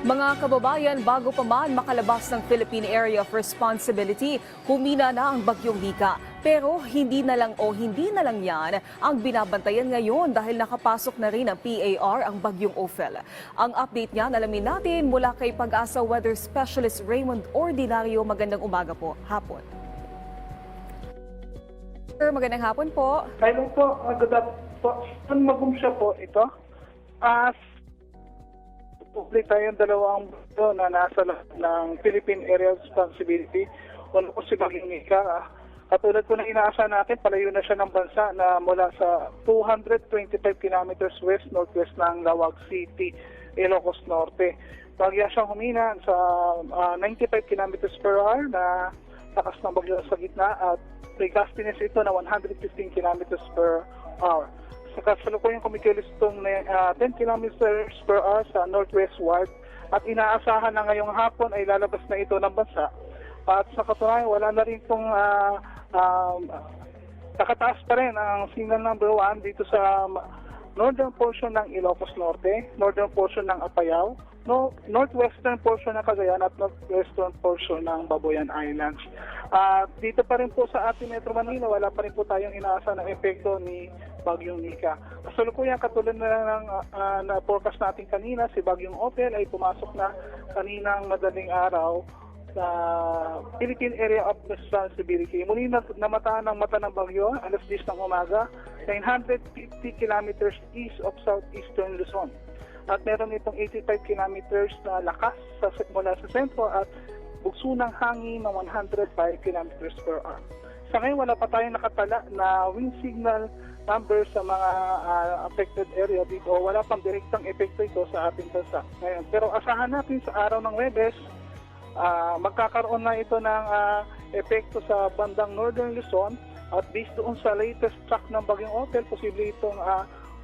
Mga kababayan, bago pa man makalabas ng Philippine Area of Responsibility, humina na ang bagyong Nika. Pero hindi na lang yan ang binabantayan ngayon dahil nakapasok na rin ang PAR ang bagyong Ophel. Ang update niya, alamin natin mula kay Pag-asa Weather Specialist Raymond Ordinario. Magandang umaga po, hapon. Sir, magandang hapon po. Hello po, good afternoon. Magumsya po ito. Public tayong dalawang buto na nasa ng Philippine Area of Responsibility. Una po si Bagyong Nika. Katulad po na inaasahan natin, palayo na siya ng bansa na mula sa 225 kilometers west-northwest ng Lawag City, Ilocos Norte. Bagya siyang humina sa 95 kilometers per hour na lakas ng bagyo sa gitna at may gustiness ito na 115 kilometers per hour. Sa kasalukuyang kumikilos itong 10 kilometers per hour sa northwestward at inaasahan na ngayong hapon ay lalabas na ito ng bansa. At sa katunayan, wala na rin itong nakataas pa rin ang signal number 1 dito sa northern portion ng Ilocos Norte, northern portion ng Apayao, northwestern portion ng Cagayan at northwestern portion ng Babuyan Islands. Dito pa rin po sa ating Metro Manila, wala pa rin po tayong inaasahan ng epekto ni Bagyong Nika. Kasalukuyan, katulad na forecast natin kanina, si Bagyong Ophel ay pumasok na kaninang madaling araw sa Philippine Area of Responsibility. Muli namataan ng mata ng bagyo, alas 10 ng umaga, 950 kilometers east of southeastern Luzon. At meron itong 85 kilometers na lakas mula sa sentro at bugso ng hangin ng 105 kilometers per hour. Sa ngayon, wala pa tayong nakatala na wind signal number sa mga affected area dito. Wala pang direktang epekto ito sa ating bansa ngayon. Pero asahan natin sa araw ng Huwebes, magkakaroon na ito ng epekto sa bandang Northern Luzon at based doon sa latest track ng Bagyong Ophel, posible itong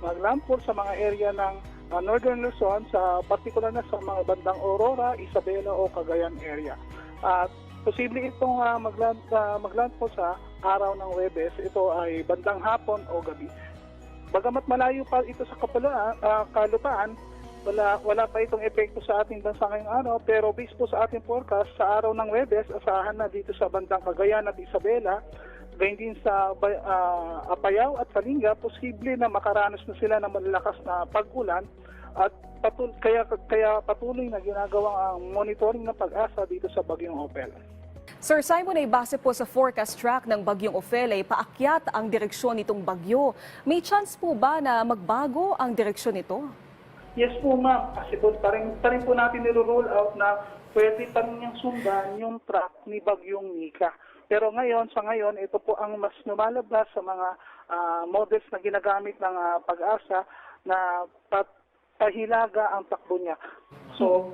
maglandfall sa mga area ng Northern Luzon, sa particular na sa mga bandang Aurora, Isabela o Cagayan area. At posible itong maglandfall sa araw ng Huwebes. Ito ay bandang hapon o gabi. Bagamat malayo pa ito sa kalupaan, wala pa itong epekto sa ating bansa ngayong araw, pero based po sa ating forecast, sa araw ng Huwebes, asahan na dito sa bandang Cagayan at Isabela, gayon din sa Apayao at Kalinga, posible na makaranas na sila ng malalakas na pag-ulan at kaya patuloy na ginagawang ang monitoring ng Pag-asa dito sa Bagyong Ophel. Sir Simon, ay base po sa forecast track ng Bagyong Ophel ay paakyat ang direksyon nitong bagyo. May chance po ba na magbago ang direksyon nito? Yes po ma'am, kasi po pa rin po natin niro-roll out na pwede pa rin niyang sundan yung track ni Bagyong Nika. Pero sa ngayon, ito po ang mas lumalabas sa mga models na ginagamit ng Pag-asa na pahilaga ang takbo niya. So,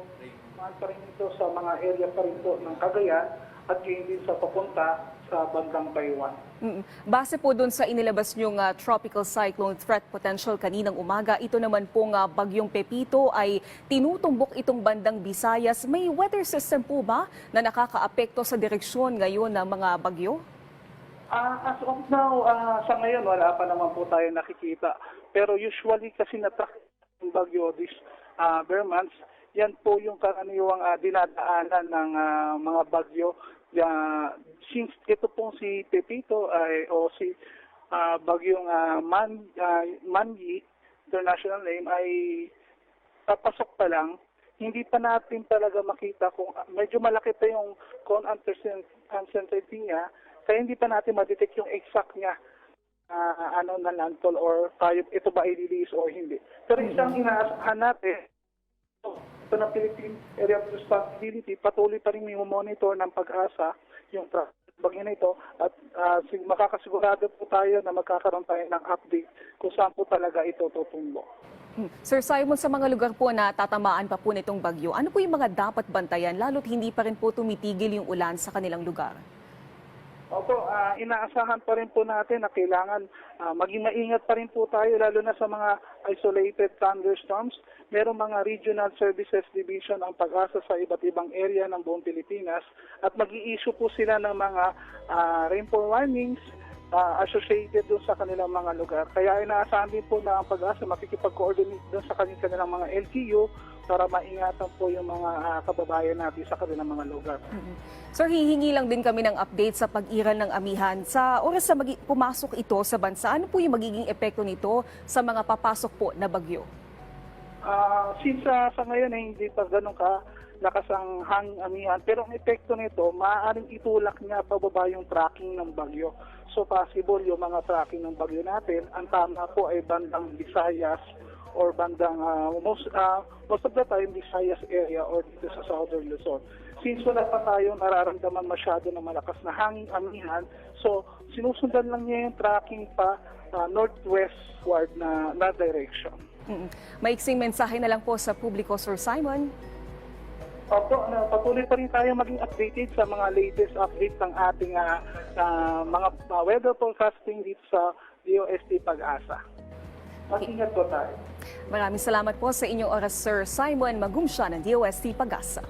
pa rin ito sa mga area pa rin po ng Cagayan at yun din sa papunta sa bandang Taiwan. Base po doon sa inilabas niyong tropical cyclone threat potential kaninang umaga, ito naman pong Bagyong Pepito ay tinutumbok itong bandang Visayas. May weather system po ba na nakakaapekto sa direksyon ngayon ng mga bagyo? As of now, sa ngayon wala pa naman po tayo nakikita. Pero usually kasi na-track yung bagyo this bare months, yan po yung karaniwang dinadaanan ng mga bagyo. Since ito pong si Pepito o si Bagyong Mangi, international name, ay papasok pa lang, hindi pa natin talaga makita kung medyo malaki pa yung cone uncertainty niya, kaya hindi pa natin ma-detect yung exact niya na landfall or ito ba i-release o hindi. Pero isang inaasahan natin, ito ng Philippine Area of Responsibility, patuloy pa rin yung monitor ng Pag-asa yung bagyo na ito at makakasigurado po tayo na magkakaroon tayo ng update kung saan po talaga ito tutumbok. Sir Simon, sa mga lugar po na tatamaan pa po nitong bagyo, ano po yung mga dapat bantayan lalo't hindi pa rin po tumitigil yung ulan sa kanilang lugar? Opo, inaasahan pa rin po natin na kailangan maging maingat pa rin po tayo lalo na sa mga isolated thunderstorms. Merong mga regional services division ang Pag-asa sa iba't ibang area ng buong Pilipinas at mag-i-issue po sila ng mga rainfall warnings associated doon sa kanilang mga lugar. Kaya inaasahan din po na ang Pag-asa makikipag-coordinate doon sa kanilang mga LGU para maingatan po yung mga kababayan natin sa kanilang mga lugar. Sir, hihingi lang din kami ng update sa pag-iral ng amihan. Sa oras na pumasok ito sa bansa, ano po yung magiging epekto nito sa mga papasok po na bagyo? Since sa ngayon ay hindi pa ganun ka lakas ang hangin amihan, pero ang epekto nito, maaaring itulak niya pababa yung tracking ng bagyo. So possible yung mga tracking ng bagyo natin, ang tama po ay bandang Visayas or bandang most of the time Visayas area or dito sa Southern Luzon. Since wala pa tayong nararamdaman masyado ng malakas na hangin amihan, so sinusundan lang niya yung tracking pa northwestward na direction. Maiksing mensahe na lang po sa publiko, Sir Simon. Opo, patuloy pa rin tayo maging updated sa mga latest update ng ating mga weather forecasting dito sa DOST Pag-asa. Mag-ingat po tayo. Maraming salamat po sa inyong oras, Sir Simon Magumsya ng DOST Pag-asa.